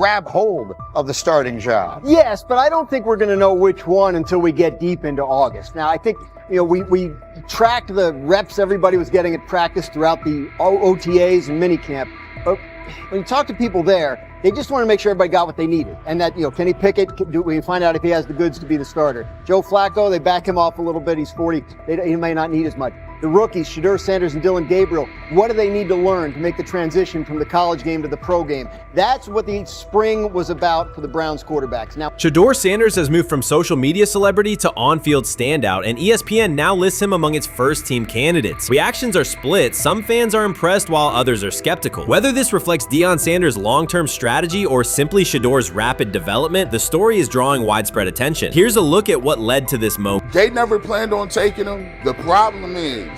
grab hold of the starting job. Yes, but I don't think we're going to know which one until we get deep into August. Now, I think, we tracked the reps everybody was getting at practice throughout the OTAs and minicamp. But when you talk to people there, they just want to make sure everybody got what they needed. And that, Kenny Pickett, we find out if he has the goods to be the starter. Joe Flacco, they back him off a little bit. He's 40. He may not need as much. The rookies, Shedeur Sanders and Dylan Gabriel, what do they need to learn to make the transition from the college game to the pro game? That's what the spring was about for the Browns quarterbacks. Now, Shedeur Sanders has moved from social media celebrity to on-field standout, and ESPN now lists him among its first-team candidates. Reactions are split. Some fans are impressed while others are skeptical. Whether this reflects Deion Sanders' long-term strategy or simply Shedeur's rapid development, the story is drawing widespread attention. Here's a look at what led to this moment. They never planned on taking him. The problem is,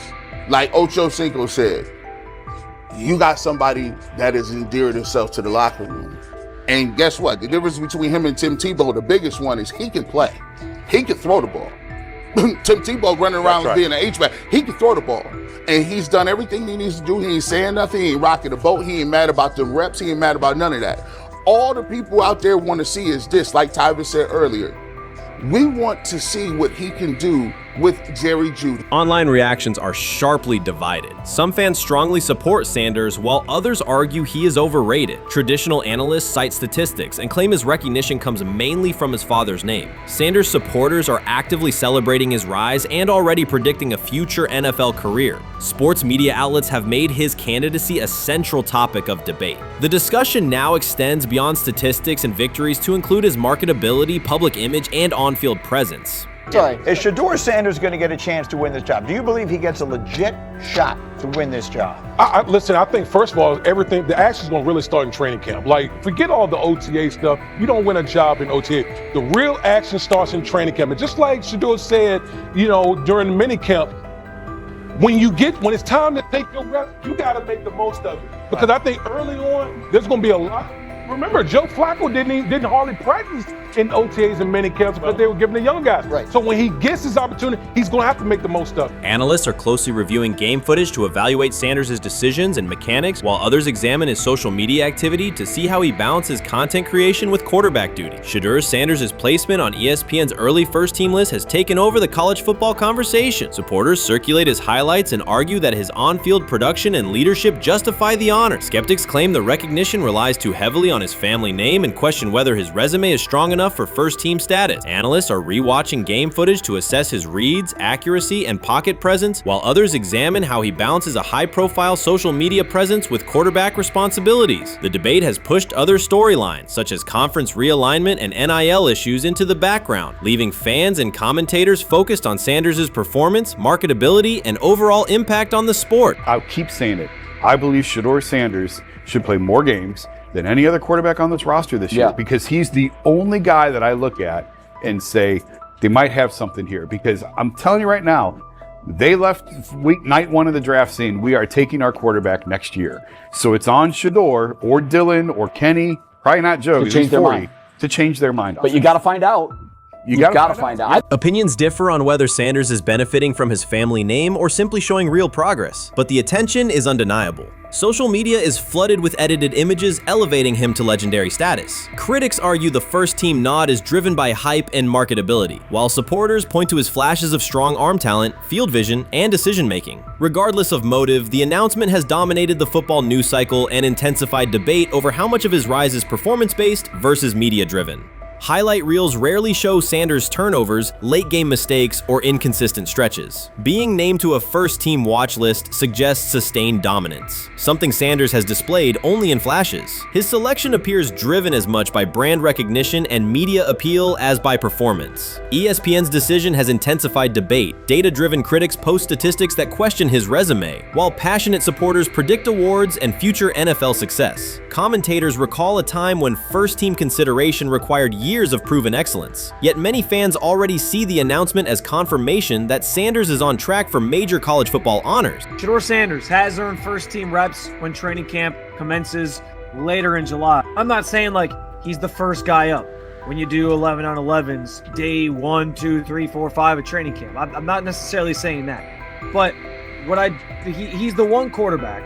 like Ocho Cinco said, you got somebody that has endeared himself to the locker room. And guess what? The difference between him and Tim Tebow, the biggest one, is he can play. He can throw the ball. Tim Tebow running around being an H-back. He can throw the ball. And he's done everything he needs to do. He ain't saying nothing. He ain't rocking the boat. He ain't mad about the reps. He ain't mad about none of that. All the people out there want to see is this, like Tyvis said earlier. We want to see what he can do with Jerry Jeudy. Online reactions are sharply divided. Some fans strongly support Sanders, while others argue he is overrated. Traditional analysts cite statistics and claim his recognition comes mainly from his father's name. Sanders supporters are actively celebrating his rise and already predicting a future NFL career. Sports media outlets have made his candidacy a central topic of debate. The discussion now extends beyond statistics and victories to include his marketability, public image, and on-field presence. Sorry, is Shedeur Sanders going to get a chance to win this job? Do you believe he gets a legit shot to win this job? Listen, I think, first of all, the action's going to really start in training camp. Like, forget all the OTA stuff. You don't win a job in OTA. The real action starts in training camp. And just like Shedeur said, during the mini camp, when it's time to take your reps, you got to make the most of it. Because I think early on, there's going to be a lot. Remember, Joe Flacco didn't hardly practice in OTAs and mini camps because they were giving the young guys. Right. So when he gets his opportunity, he's going to have to make the most of it. Analysts are closely reviewing game footage to evaluate Sanders' decisions and mechanics, while others examine his social media activity to see how he balances content creation with quarterback duty. Shedeur Sanders' placement on ESPN's early first-team list has taken over the college football conversation. Supporters circulate his highlights and argue that his on-field production and leadership justify the honor. Skeptics claim the recognition relies too heavily on his family name and question whether his resume is strong enough for first-team status. Analysts are rewatching game footage to assess his reads, accuracy, and pocket presence, while others examine how he balances a high-profile social media presence with quarterback responsibilities. The debate has pushed other storylines, such as conference realignment and NIL issues, into the background, leaving fans and commentators focused on Sanders' performance, marketability, and overall impact on the sport. I'll keep saying it. I believe Shedeur Sanders should play more games than any other quarterback on this roster this year, because he's the only guy that I look at and say they might have something here. Because I'm telling you right now, they left night one of the draft saying we are taking our quarterback next year. So it's on Shedeur or Dylan or Kenny, probably not Joe, to change their mind. To change their mind. But you got to find out. You got to find out. Opinions differ on whether Sanders is benefiting from his family name or simply showing real progress, but the attention is undeniable. Social media is flooded with edited images elevating him to legendary status. Critics argue the first-team nod is driven by hype and marketability, while supporters point to his flashes of strong arm talent, field vision, and decision-making. Regardless of motive, the announcement has dominated the football news cycle and intensified debate over how much of his rise is performance-based versus media-driven. Highlight reels rarely show Sanders' turnovers, late-game mistakes, or inconsistent stretches. Being named to a first-team watch list suggests sustained dominance, something Sanders has displayed only in flashes. His selection appears driven as much by brand recognition and media appeal as by performance. ESPN's decision has intensified debate. Data-driven critics post statistics that question his resume, while passionate supporters predict awards and future NFL success. Commentators recall a time when first-team consideration required years of proven excellence. Yet many fans already see the announcement as confirmation that Sanders is on track for major college football honors. Shedeur Sanders has earned first-team reps when training camp commences later in July. I'm not saying like he's the first guy up when you do 11 on 11s, day 1, 2, 3, 4, 5 at training camp. I'm not necessarily saying that. But he's the one quarterback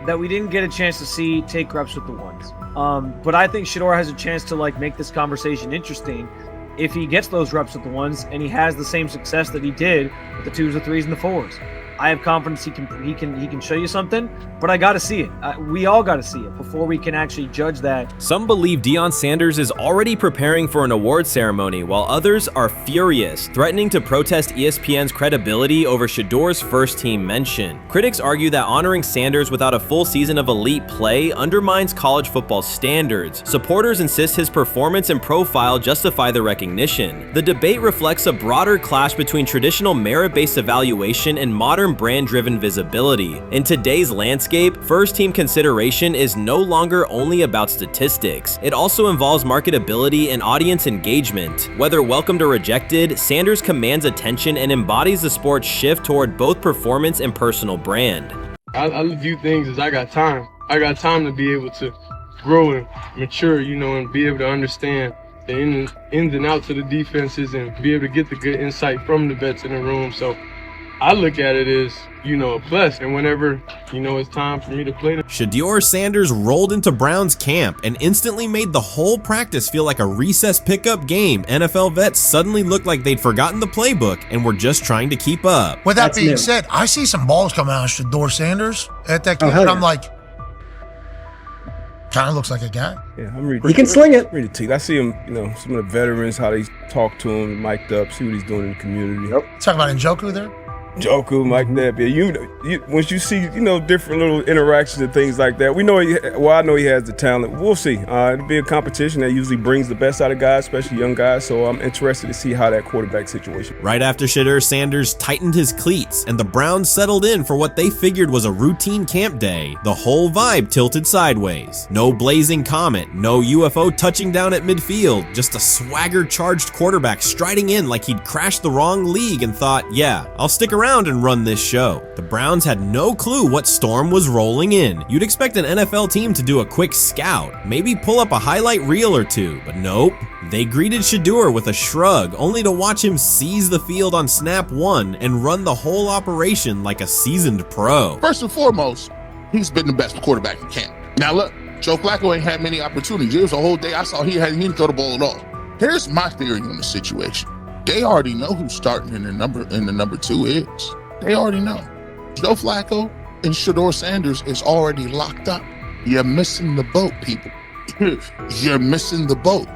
that we didn't get a chance to see take reps with the ones. But I think Shedeur has a chance to like make this conversation interesting if he gets those reps with the ones and he has the same success that he did with the 2s, the 3s, and the 4s. I have confidence he can show you something, but I got to see it. We all got to see it before we can actually judge that. Some believe Deion Sanders is already preparing for an award ceremony, while others are furious, threatening to protest ESPN's credibility over Shedeur's first-team mention. Critics argue that honoring Sanders without a full season of elite play undermines college football standards. Supporters insist his performance and profile justify the recognition. The debate reflects a broader clash between traditional merit-based evaluation and modern brand-driven visibility. In today's landscape, first-team consideration is no longer only about statistics. It also involves marketability and audience engagement. Whether welcomed or rejected, Sanders commands attention and embodies the sport's shift toward both performance and personal brand. I view things as I got time. I got time to be able to grow and mature, and be able to understand the ins and outs of the defenses and be able to get the good insight from the vets in the room. So I look at it as, a plus, and whenever, it's time for me to play. Shedeur Sanders rolled into Browns camp and instantly made the whole practice feel like a recess pickup game. NFL vets suddenly looked like they'd forgotten the playbook and were just trying to keep up. With that being said, I see some balls coming out of Shedeur Sanders at that camp, and I'm like, kind of looks like a guy. Yeah, I'm ready. He can sling it. Ready to. I see him, some of the veterans, how they talk to him, mic'd up, see what he's doing in the community. Yep. Talking about Njoku there? Joku, Mike Napier. Once you see, different little interactions and things like that, I know he has the talent. We'll see. It'll be a competition that usually brings the best out of guys, especially young guys. So I'm interested to see how that quarterback situation. Right after Shedeur Sanders tightened his cleats and the Browns settled in for what they figured was a routine camp day, the whole vibe tilted sideways. No blazing comet, no UFO touching down at midfield, just a swagger-charged quarterback striding in like he'd crashed the wrong league and thought, yeah, I'll stick around and run this show. The Browns had no clue what storm was rolling in. You'd expect an NFL team to do a quick scout, maybe pull up a highlight reel or two, but nope. They greeted Shedeur with a shrug, only to watch him seize the field on snap one and run the whole operation like a seasoned pro. First and foremost, he's been the best quarterback in camp. Now look, Joe Flacco ain't had many opportunities. It was a whole day I saw he didn't throw the ball at all. Here's my theory on the situation. They already know who's starting in the number 2 is. They already know. Joe Flacco and Shedeur Sanders is already locked up. You're missing the boat, people. You're missing the boat.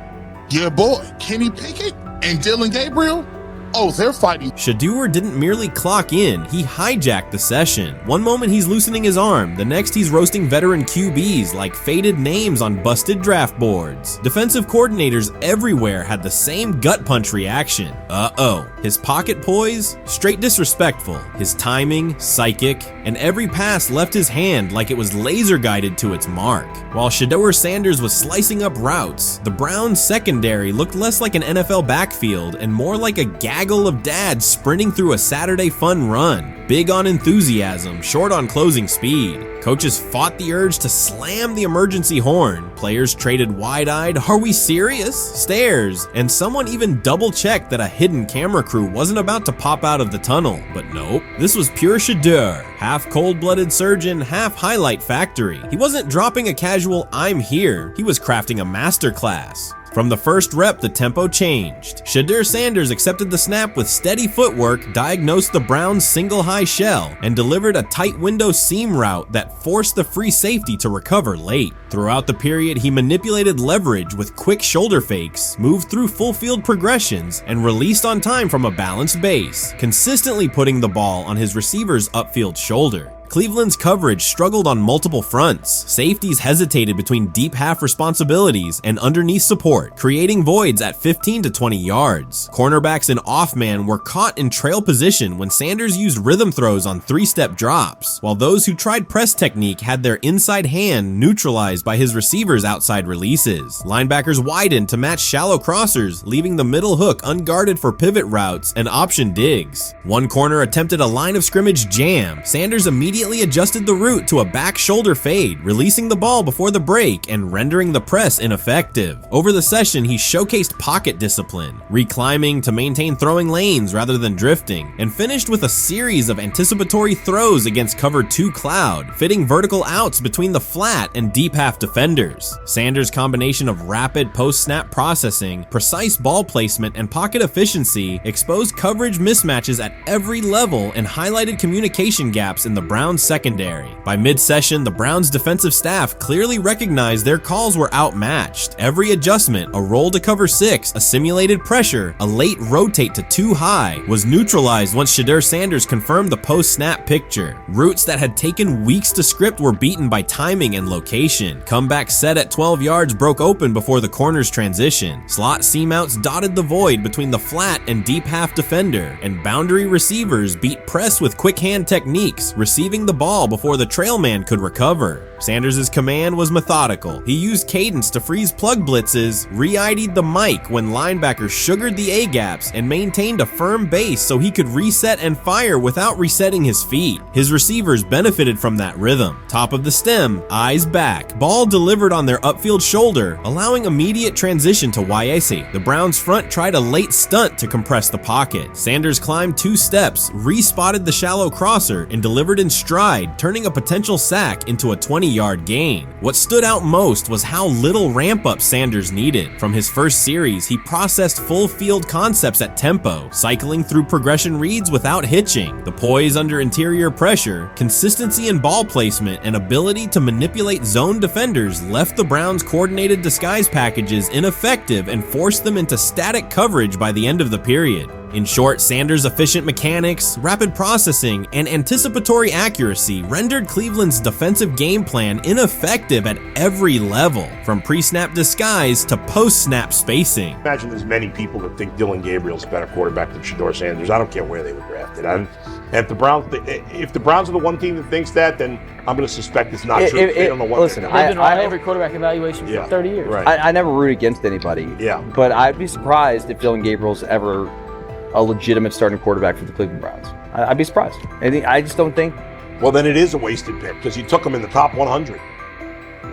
Your boy, Kenny Pickett and Dylan Gabriel, oh, they're fighting. Shedeur didn't merely clock in, he hijacked the session. One moment he's loosening his arm, the next he's roasting veteran QBs like faded names on busted draft boards. Defensive coordinators everywhere had the same gut punch reaction. Uh-oh. His pocket poise? Straight disrespectful. His timing? Psychic. And every pass left his hand like it was laser guided to its mark. While Shedeur Sanders was slicing up routes, the Browns secondary looked less like an NFL backfield and more like a gaggle of dads sprinting through a Saturday fun run. Big on enthusiasm, short on closing speed. Coaches fought the urge to slam the emergency horn. Players traded wide-eyed, "Are we serious?" stares, and someone even double-checked that a hidden camera crew wasn't about to pop out of the tunnel. But nope, this was pure Shedeur. Half cold-blooded surgeon, half highlight factory. He wasn't dropping a casual "I'm here," he was crafting a masterclass. From the first rep, the tempo changed. Shedeur Sanders accepted the snap with steady footwork, diagnosed the Browns' single high shell, and delivered a tight window seam route that forced the free safety to recover late. Throughout the period, he manipulated leverage with quick shoulder fakes, moved through full field progressions, and released on time from a balanced base, consistently putting the ball on his receiver's upfield shoulder. Cleveland's coverage struggled on multiple fronts. Safeties hesitated between deep half responsibilities and underneath support, creating voids at 15 to 20 yards. Cornerbacks and off-man were caught in trail position when Sanders used rhythm throws on 3-step drops, while those who tried press technique had their inside hand neutralized by his receivers' outside releases. Linebackers widened to match shallow crossers, leaving the middle hook unguarded for pivot routes and option digs. One corner attempted a line of scrimmage jam. Sanders immediately immediately adjusted the route to a back shoulder fade, releasing the ball before the break and rendering the press ineffective. Over the session, he showcased pocket discipline, reclimbing to maintain throwing lanes rather than drifting, and finished with a series of anticipatory throws against cover 2 cloud, fitting vertical outs between the flat and deep half defenders. Sanders' combination of rapid post-snap processing, precise ball placement, and pocket efficiency exposed coverage mismatches at every level and highlighted communication gaps in the Browns secondary. By mid-session, the Browns defensive staff clearly recognized their calls were outmatched. Every adjustment, a roll to cover 6, a simulated pressure, a late rotate to 2 high, was neutralized once Shedeur Sanders confirmed the post-snap picture. Routes that had taken weeks to script were beaten by timing and location. Comeback set at 12 yards broke open before the corner's transition. Slot seam-outs dotted the void between the flat and deep half defender, and boundary receivers beat press with quick hand techniques, receiving the ball before the trail man could recover. Sanders' command was methodical. He used cadence to freeze plug blitzes, re-ID'd the mic when linebackers sugared the A-gaps, and maintained a firm base so he could reset and fire without resetting his feet. His receivers benefited from that rhythm. Top of the stem, eyes back, ball delivered on their upfield shoulder, allowing immediate transition to YAC. The Browns front tried a late stunt to compress the pocket. Sanders climbed 2 steps, re-spotted the shallow crosser, and delivered in stride, turning a potential sack into a 20-yard gain. What stood out most was how little ramp-up Sanders needed. From his first series, he processed full field concepts at tempo, cycling through progression reads without hitching. The poise under interior pressure, consistency in ball placement, and ability to manipulate zone defenders left the Browns' coordinated disguise packages ineffective and forced them into static coverage by the end of the period. In short, Sanders' efficient mechanics, rapid processing, and anticipatory accuracy rendered Cleveland's defensive game plan ineffective at every level, from pre-snap disguise to post-snap spacing. Imagine there's many people that think Dylan Gabriel's a better quarterback than Shedeur Sanders. I don't care where they were drafted. If the Browns are the one team that thinks that, then I'm going to suspect it's not true. They don't know what. Listen, They've been on every quarterback evaluation for 30 years. Right. I never root against anybody. Yeah. But I'd be surprised if Dylan Gabriel's ever a legitimate starting quarterback for the Cleveland Browns. I-I'd be surprised. I just don't think. Well, then it is a wasted pick because you took him in the top 100.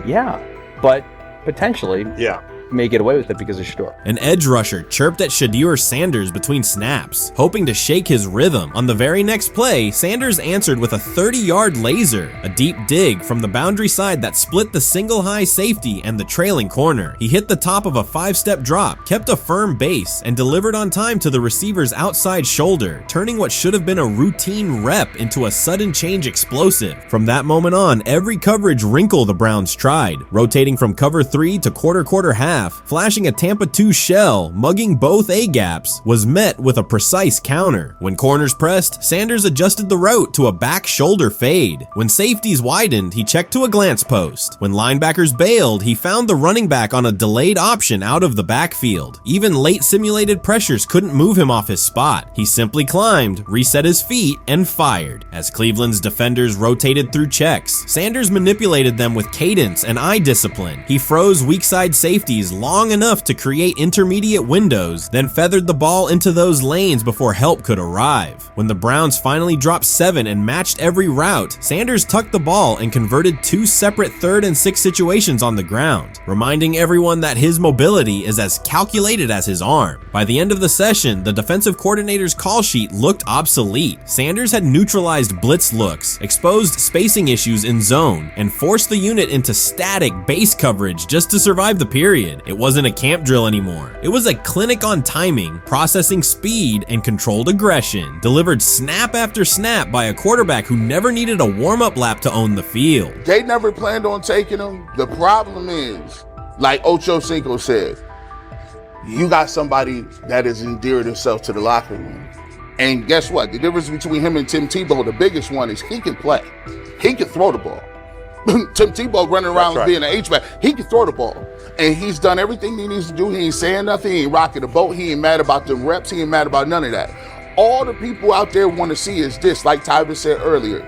Yeah, but potentially. Yeah. May get away with it because of Shedeur. An edge rusher chirped at Shedeur Sanders between snaps, hoping to shake his rhythm. On the very next play, Sanders answered with a 30-yard laser, a deep dig from the boundary side that split the single high safety and the trailing corner. He hit the top of a 5-step drop, kept a firm base, and delivered on time to the receiver's outside shoulder, turning what should have been a routine rep into a sudden change explosive. From that moment on, every coverage wrinkle the Browns tried, rotating from cover 3 to quarter half, flashing a Tampa 2 shell, mugging both A-gaps, was met with a precise counter. When corners pressed, Sanders adjusted the route to a back shoulder fade. When safeties widened, he checked to a glance post. When linebackers bailed, he found the running back on a delayed option out of the backfield. Even late simulated pressures couldn't move him off his spot. He simply climbed, reset his feet, and fired. As Cleveland's defenders rotated through checks, Sanders manipulated them with cadence and eye discipline. He froze weak side safeties long enough to create intermediate windows, then feathered the ball into those lanes before help could arrive. When the Browns finally dropped 7 and matched every route, Sanders tucked the ball and converted 2 separate 3rd and 6 situations on the ground, reminding everyone that his mobility is as calculated as his arm. By the end of the session, the defensive coordinator's call sheet looked obsolete. Sanders had neutralized blitz looks, exposed spacing issues in zone, and forced the unit into static base coverage just to survive the period. It wasn't a camp drill anymore. It was a clinic on timing, processing speed, and controlled aggression, delivered snap after snap by a quarterback who never needed a warm-up lap to own the field. They never planned on taking him. The problem is, like Ocho Cinco said, you got somebody that has endeared himself to the locker room. And guess what? The difference between him and Tim Tebow, the biggest one, is he can play. He can throw the ball. Tim Tebow running around being an H-back. He can throw the ball. And he's done everything he needs to do. He ain't saying nothing. He ain't rocking the boat. He ain't mad about the reps. He ain't mad about none of that. All the people out there want to see is this, like Tyler said earlier.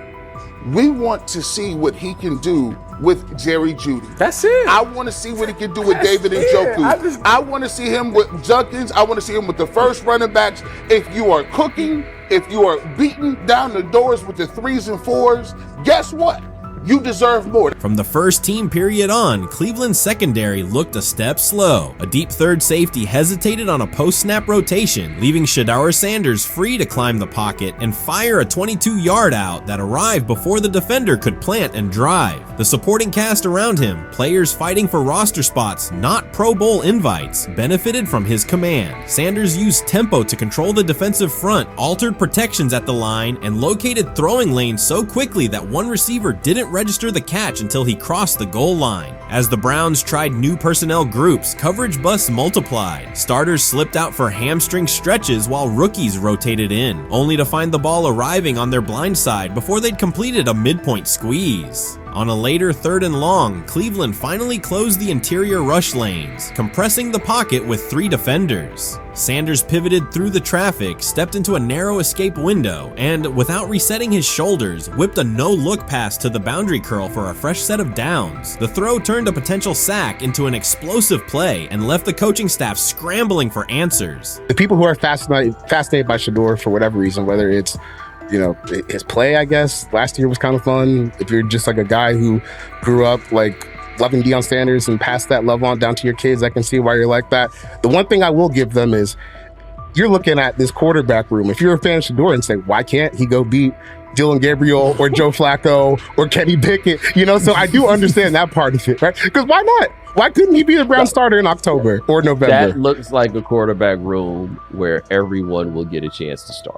We want to see what he can do with Jerry Jeudy. That's it. I want to see what he can do with David Njoku. I want to see him with Junkins. I want to see him with the first running backs. If you are cooking, if you are beating down the doors with the 3s and 4s, guess what? You deserve more. From the first team period on, Cleveland's secondary looked a step slow. A deep third safety hesitated on a post-snap rotation, leaving Shedeur Sanders free to climb the pocket and fire a 22-yard out that arrived before the defender could plant and drive. The supporting cast around him, players fighting for roster spots, not Pro Bowl invites, benefited from his command. Sanders used tempo to control the defensive front, altered protections at the line, and located throwing lanes so quickly that one receiver didn't register the catch until he crossed the goal line. As the Browns tried new personnel groups, coverage busts multiplied. Starters slipped out for hamstring stretches while rookies rotated in, only to find the ball arriving on their blind side before they'd completed a midpoint squeeze. On a later 3rd and long, Cleveland finally closed the interior rush lanes, compressing the pocket with 3 defenders. Sanders pivoted through the traffic, stepped into a narrow escape window, and, without resetting his shoulders, whipped a no-look pass to the boundary curl for a fresh set of downs. The throw turned a potential sack into an explosive play and left the coaching staff scrambling for answers. The people who are fascinated by Shedeur for whatever reason, whether it's his play, I guess, last year was kind of fun. If you're just like a guy who grew up like loving Deion Sanders and passed that love on down to your kids, I can see why you're like that. The one thing I will give them is you're looking at this quarterback room. If you're a fan of Shedeur and say, why can't he go beat Dylan Gabriel or Joe Flacco or Kenny Pickett? So I do understand that part of it, right? Because why not? Why couldn't he be the Brown starter in October or November? That looks like a quarterback room where everyone will get a chance to start.